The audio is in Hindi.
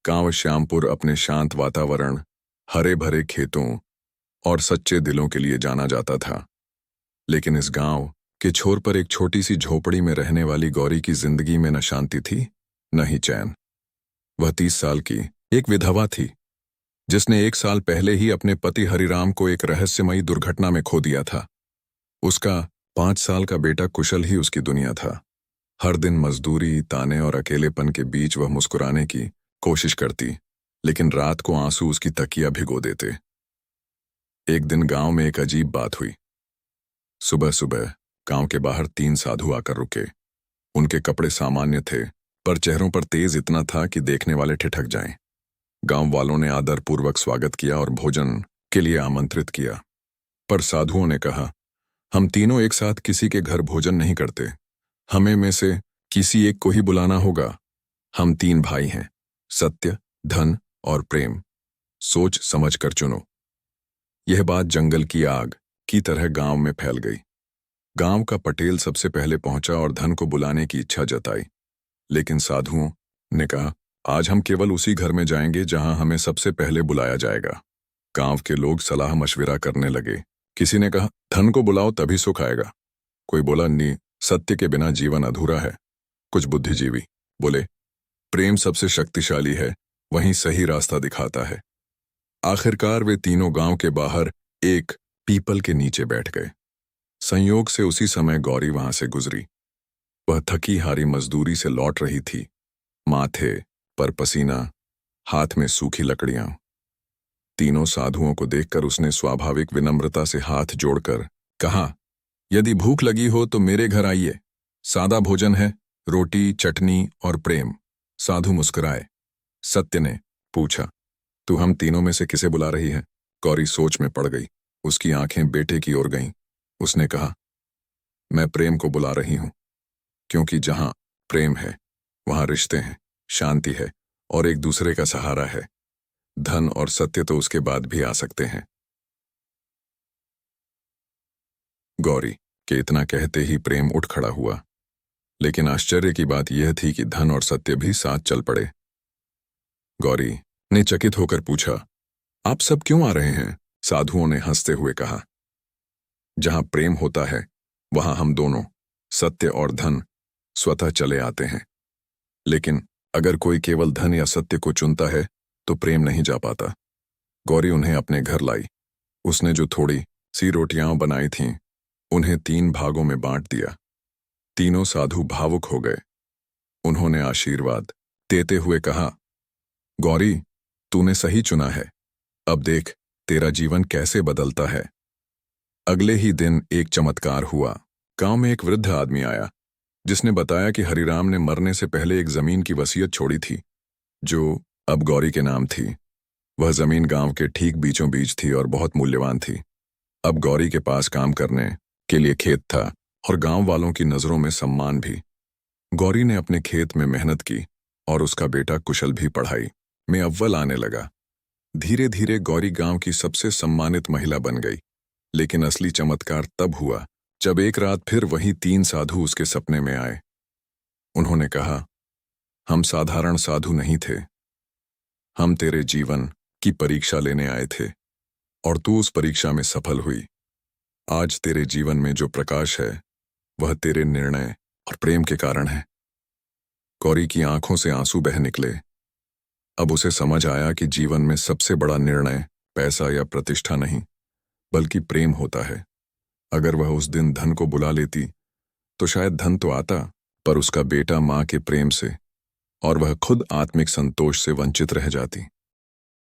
गांव श्यामपुर अपने शांत वातावरण, हरे भरे खेतों और सच्चे दिलों के लिए जाना जाता था। लेकिन इस गांव के छोर पर एक छोटी सी झोपड़ी में रहने वाली गौरी की जिंदगी में न शांति थी, न ही चैन। वह 30 साल की एक विधवा थी, जिसने 1 साल पहले ही अपने पति हरिराम को एक रहस्यमयी दुर्घटना में खो दिया था। उसका 5 साल का बेटा कुशल ही उसकी दुनिया था। हर दिन मजदूरी, ताने और अकेलेपन के बीच वह मुस्कुराने की कोशिश करती, लेकिन रात को आंसू उसकी तकिया भिगो देते। एक दिन गांव में एक अजीब बात हुई। सुबह सुबह गांव के बाहर 3 साधु आकर रुके। उनके कपड़े सामान्य थे, पर चेहरों पर तेज इतना था कि देखने वाले ठिठक जाएं। गांव वालों ने आदरपूर्वक स्वागत किया और भोजन के लिए आमंत्रित किया। पर साधुओं ने कहा, हम तीनों एक साथ किसी के घर भोजन नहीं करते। हमें में से किसी एक को ही बुलाना होगा। हम 3 भाई हैं, सत्य, धन और प्रेम। सोच समझ कर चुनो। यह बात जंगल की आग की तरह गांव में फैल गई। गांव का पटेल सबसे पहले पहुंचा और धन को बुलाने की इच्छा जताई। लेकिन साधुओं ने कहा, आज हम केवल उसी घर में जाएंगे जहां हमें सबसे पहले बुलाया जाएगा। गांव के लोग सलाह मशविरा करने लगे। किसी ने कहा, धन को बुलाओ तभी सुख आएगा। कोई बोला, नहीं, सत्य के बिना जीवन अधूरा है। कुछ बुद्धिजीवी बोले, प्रेम सबसे शक्तिशाली है, वहीं सही रास्ता दिखाता है। आखिरकार वे तीनों गांव के बाहर एक पीपल के नीचे बैठ गए। संयोग से उसी समय गौरी वहां से गुजरी। वह थकी हारी मजदूरी से लौट रही थी। माथे पर पसीना, हाथ में सूखी लकड़ियां। तीनों साधुओं को देखकर उसने स्वाभाविक विनम्रता से हाथ जोड़कर कहा, यदि भूख लगी हो तो मेरे घर आइए। सादा भोजन है, रोटी, चटनी और प्रेम। साधु मुस्कुराए। सत्य ने पूछा, तू हम तीनों में से किसे बुला रही है? गौरी सोच में पड़ गई। उसकी आंखें बेटे की ओर गईं। उसने कहा, मैं प्रेम को बुला रही हूं, क्योंकि जहां प्रेम है वहां रिश्ते हैं, शांति है और एक दूसरे का सहारा है। धन और सत्य तो उसके बाद भी आ सकते हैं। गौरी के इतना कहते ही प्रेम उठ खड़ा हुआ। लेकिन आश्चर्य की बात यह थी कि धन और सत्य भी साथ चल पड़े। गौरी ने चकित होकर पूछा, आप सब क्यों आ रहे हैं? साधुओं ने हंसते हुए कहा, जहां प्रेम होता है वहां हम दोनों, सत्य और धन, स्वतः चले आते हैं। लेकिन अगर कोई केवल धन या सत्य को चुनता है तो प्रेम नहीं जा पाता। गौरी उन्हें अपने घर लाई। उसने जो थोड़ी सी रोटियां बनाई थीं, उन्हें 3 भागों में बांट दिया। तीनों साधु भावुक हो गए। उन्होंने आशीर्वाद देते हुए कहा, गौरी, तूने सही चुना है। अब देख तेरा जीवन कैसे बदलता है। अगले ही दिन एक चमत्कार हुआ। गांव में एक वृद्ध आदमी आया, जिसने बताया कि हरिराम ने मरने से पहले एक जमीन की वसीयत छोड़ी थी, जो अब गौरी के नाम थी। वह जमीन गांव के ठीक बीचों बीच थी और बहुत मूल्यवान थी। अब गौरी के पास काम करने के लिए खेत था और गांव वालों की नजरों में सम्मान भी। गौरी ने अपने खेत में मेहनत की और उसका बेटा कुशल भी पढ़ाई में अव्वल आने लगा। धीरे धीरे गौरी गांव की सबसे सम्मानित महिला बन गई। लेकिन असली चमत्कार तब हुआ जब एक रात फिर वही 3 साधु उसके सपने में आए। उन्होंने कहा, हम साधारण साधु नहीं थे, हम तेरे जीवन की परीक्षा लेने आए थे और तू उस परीक्षा में सफल हुई। आज तेरे जीवन में जो प्रकाश है वह तेरे निर्णय और प्रेम के कारण है। गौरी की आंखों से आंसू बह निकले। अब उसे समझ आया कि जीवन में सबसे बड़ा निर्णय पैसा या प्रतिष्ठा नहीं, बल्कि प्रेम होता है। अगर वह उस दिन धन को बुला लेती तो शायद धन तो आता, पर उसका बेटा मां के प्रेम से और वह खुद आत्मिक संतोष से वंचित रह जाती।